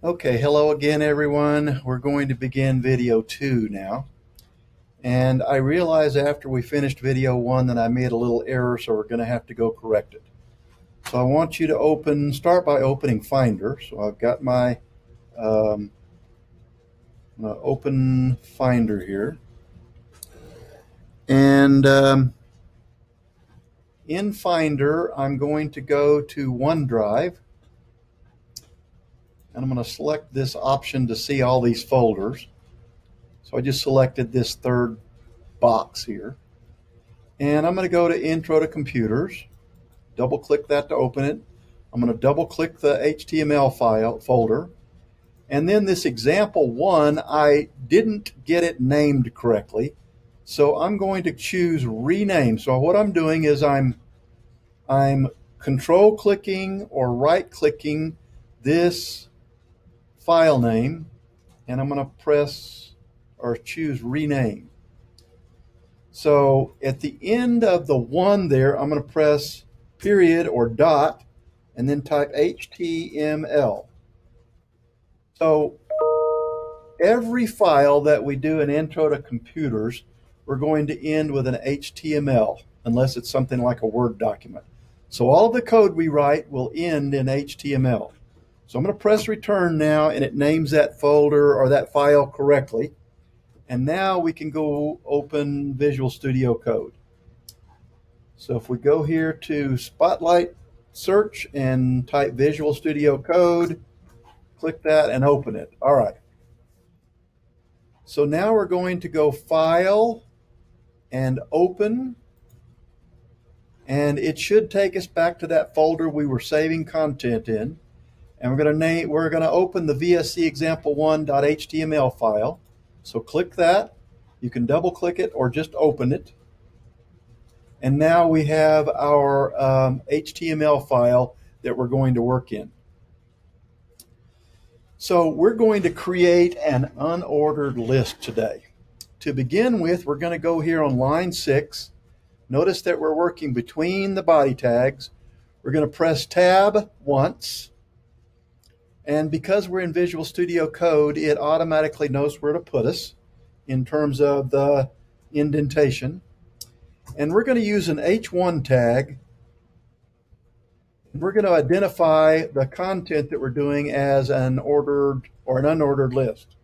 Okay, hello again, everyone. We're going to begin video 2 now. And I realized after we finished video 1 that I made a little error, so we're going to have to go correct it. So I want you to start by opening Finder. So I've got my I'm going to open Finder here. And in Finder, I'm going to go to OneDrive. And I'm going to select this option to see all these folders. So I just selected this third box here. And I'm going to go to Intro to Computers, double click that to open it. I'm going to double click the HTML file folder. And then this example 1, I didn't get it named correctly. So I'm going to choose rename. So what I'm doing is I'm control clicking or right clicking this file name, and I'm going to press or choose rename. So at the end of the 1 there, I'm going to press period or dot and then type HTML. So every file that we do in Intro to Computers, we're going to end with an HTML unless it's something like a Word document. So all of the code we write will end in HTML. So I'm going to press return now, and it names that folder or that file correctly. And now we can go open Visual Studio Code. So if we go here to Spotlight Search and type Visual Studio Code, click that and open it. All right. So now we're going to go File and Open. And it should take us back to that folder we were saving content in. And we're going to open the VSC example1.html file. So click that. You can double click it or just open it. And now we have our HTML file that we're going to work in. So we're going to create an unordered list today. To begin with, we're going to go here on line 6. Notice that we're working between the body tags. We're going to press Tab once. And because we're in Visual Studio Code, it automatically knows where to put us in terms of the indentation. And we're going to use an H1 tag. We're going to identify the content that we're doing as an ordered or an unordered list.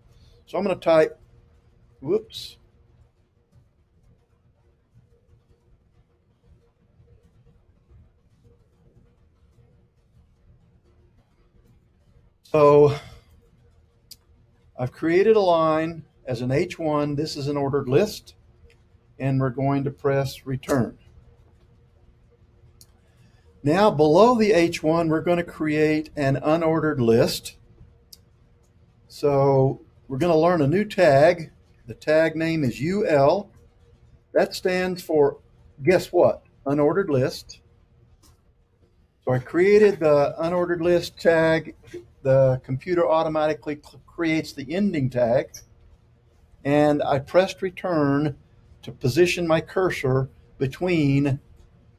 So I'm going to type, whoops. So I've created a line as an H1. This is an ordered list. And we're going to press return. Now below the H1, we're going to create an unordered list. So we're going to learn a new tag. The tag name is UL. That stands for, guess what? Unordered list. So I created the unordered list tag. The computer automatically creates the ending tag. And I pressed return to position my cursor between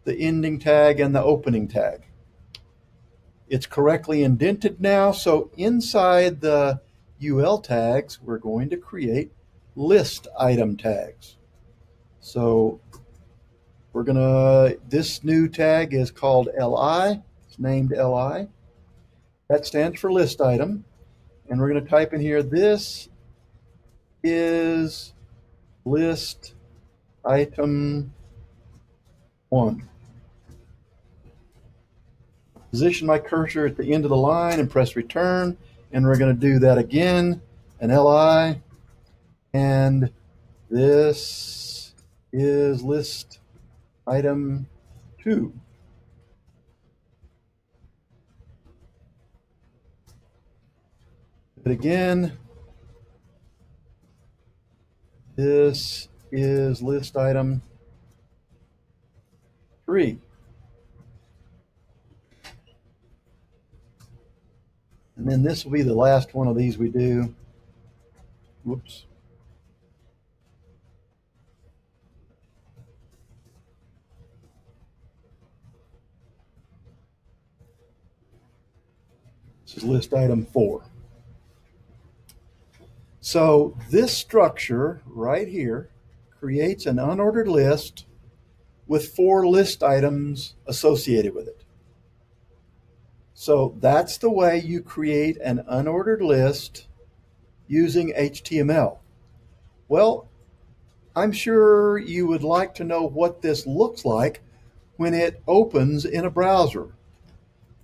the ending tag and the opening tag. It's correctly indented now, so inside the UL tags, we're going to create list item tags. So this new tag is called LI. It's named LI. That stands for list item. And we're going to type in here, this is list item 1. Position my cursor at the end of the line and press return. And we're going to do that again, an LI. And this is list item 2. But again, this is list item 3. And then this will be the last one of these we do. Whoops. This is list item 4. So this structure right here creates an unordered list with 4 list items associated with it. So that's the way you create an unordered list using HTML. Well, I'm sure you would like to know what this looks like when it opens in a browser.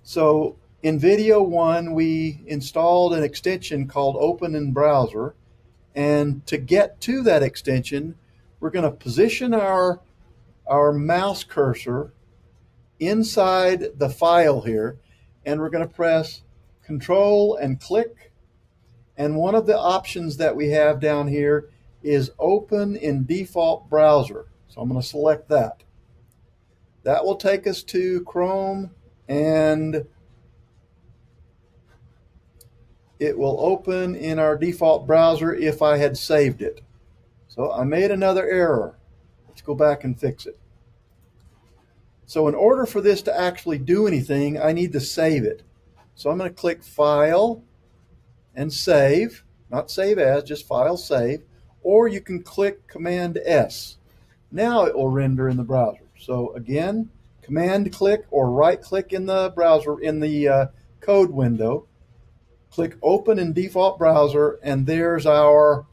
So in video 1, we installed an extension called Open in Browser. And to get to that extension, we're going to position our mouse cursor inside the file here, and we're going to press Control and click. And one of the options that we have down here is Open in Default Browser. So I'm going to select that. That will take us to Chrome, and it will open in our default browser if I had saved it. So I made another error. Let's go back and fix it. So in order for this to actually do anything, I need to save it. So I'm going to click File and Save. Not Save As, just File, Save. Or you can click Command S. Now it will render in the browser. So again, Command click or right click in the browser, in the code window. Click Open in Default Browser, and there's our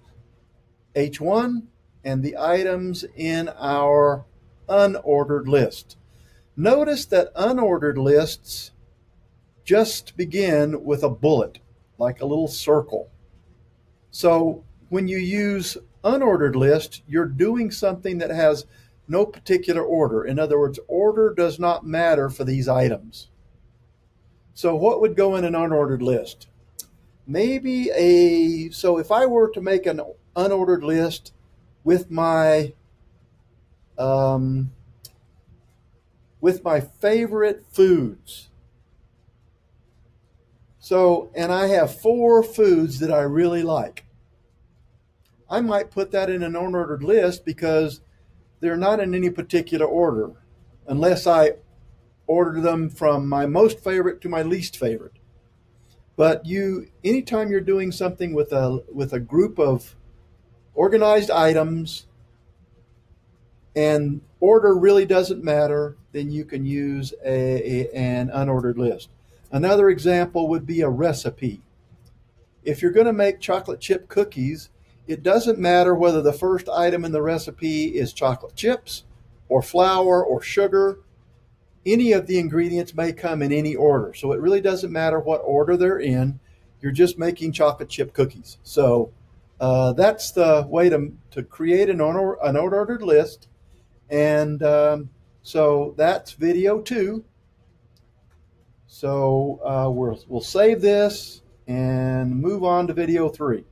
H1 and the items in our unordered list. Notice that unordered lists just begin with a bullet, like a little circle. So when you use unordered list, you're doing something that has no particular order. In other words, order does not matter for these items. So what would go in an unordered list? So if I were to make an unordered list with my favorite foods. So, and I have 4 foods that I really like. I might put that in an unordered list because they're not in any particular order, unless I order them from my most favorite to my least favorite. But anytime you're doing something with a group of organized items and order really doesn't matter, then you can use an unordered list. Another example would be a recipe. If you're going to make chocolate chip cookies, it doesn't matter whether the first item in the recipe is chocolate chips or flour or sugar. Any of the ingredients may come in any order. So it really doesn't matter what order they're in. You're just making chocolate chip cookies. So that's the way to create an unordered list. And so that's video 2. So we'll save this and move on to video 3.